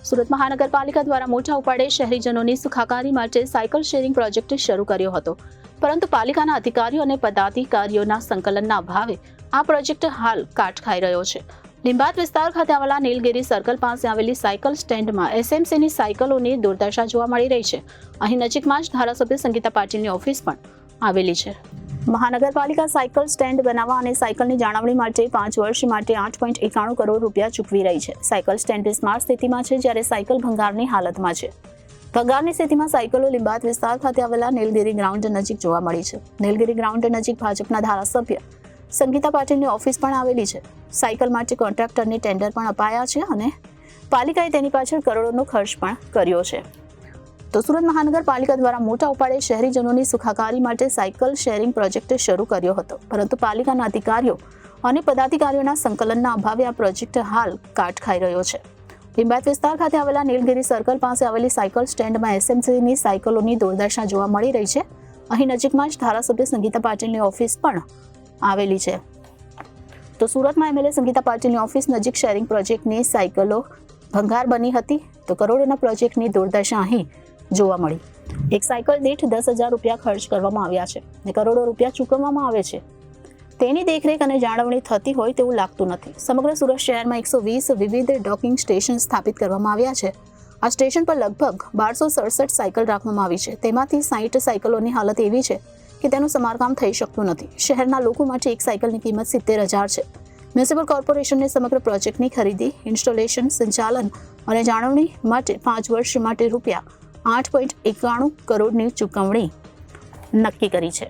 સુરત મહાનગરપાલિકા દ્વારા મોટા ઉપાડે શહેરીજનોની સુખાકારી માટે સાયકલ શેરિંગ પ્રોજેક્ટ શરૂ કર્યો હતો, પરંતુ પાલિકાના અધિકારીઓ અને પદાધિકારીઓના સંકલનના અભાવે આ પ્રોજેક્ટ હાલ કાટ ખાઈ રહ્યો છે. લીંબાદ વિસ્તાર ખાતે આવેલા નીલગિરી સર્કલ પાસે આવેલી સાયકલ સ્ટેન્ડમાં એસએમસીની સાયકલોની દુર્દશા જોવા મળી રહી છે. અહીં નજીકમાં જ ધારાસભ્ય સંગીતા પાટીલની ઓફિસ પણ આવેલી છે. મહાનગરપાલિકા સાયકલ સ્ટેન્ડ બનાવવા અને સાયકલની જાળવણી માટે 5 વર્ષ માટે 8.91 કરોડ રૂપિયા ચૂકવી રહી છે. સાયકલ સ્ટેન્ડ બિસ્માર સ્થિતિમાં છે, જ્યારે સાયકલ ભંગારની હાલતમાં છે. ભંગારની સ્થિતિમાં સાયકલો લીંબાદ વિસ્તાર ખાતે આવેલા નીલગિરી ગ્રાઉન્ડ નજીક જોવા મળી છે. નીલગિરી ગ્રાઉન્ડ નજીક ભાજપના ધારાસભ્ય સંગીતા પાટીલની ઓફિસ પણ આવેલી છે. સાયકલ માટે કોન્ટ્રાક્ટરને ટેન્ડર પણ અપાયા છે અને પાલિકાએ તેની પાછળ કરોડોનો ખર્ચ પણ કર્યો છે. તો સુરત મહાનગરપાલિકા દ્વારા મોટા ઉપાડે શહેરીજનોની સુખાકારી માટે સાયકલ શેરિંગ પ્રોજેક્ટ શરૂ કર્યો હતો, પરંતુ પાલિકાના અધિકારીઓ અને પદાધિકારીઓના સંકલનના અભાવે આ પ્રોજેક્ટ હાલ કાટ ખાઈ રહ્યો છે. લીંબાદ વિસ્તાર ખાતે આવેલા નીલગિરી સર્કલ પાસે આવેલી સાયકલ સ્ટેન્ડમાં એસએમસીની સાયકલોની દુર્દશા જોવા મળી રહી છે. અહીં નજીકમાં જ ધારાસભ્ય સંગીતા પાટીલની ઓફિસ પણ આવેલી છે. તો સુરતમાં એમએલએ સંગીતા પાટીલની ઓફિસ નજીક શેરિંગ પ્રોજેક્ટની સાયકલો ભંગાર બની હતી, તો કરોડોના પ્રોજેક્ટની દુર્દશા અહીં જોવા મળી. એક સાયકલ દીઠ 10,000 રૂપિયા ખર્ચ કરવામાં આવ્યા છે અને કરોડો રૂપિયા ચૂકવવામાં આવે છે. તેની દેખરેખ અને જાળવણી થતી હોય તેવું લાગતું નથી. સમગ્ર સુરત શહેરમાં 120 વિવિધ ડોકિંગ સ્ટેશન સ્થાપિત કરવામાં આવ્યા છે. આ સ્ટેશન પર લગભગ 1267 સાયકલ રાખવામાં આવી છે. તેમાંથી 60 સાયકલોની હાલત એવી છે કે તેનું સમારકામ થઈ શકતું નથી. શહેરના લોકો માટે એક સાયકલની કિંમત 70,000 છે. મ્યુનિસિપલ કોર્પોરેશનને સમગ્ર પ્રોજેક્ટની ખરીદી, ઇન્સ્ટોલેશન, સંચાલન અને જાળવણી માટે 5 વર્ષ માટે રૂપિયા 8.91 કરોડની ચૂકવણી નક્કી કરી છે.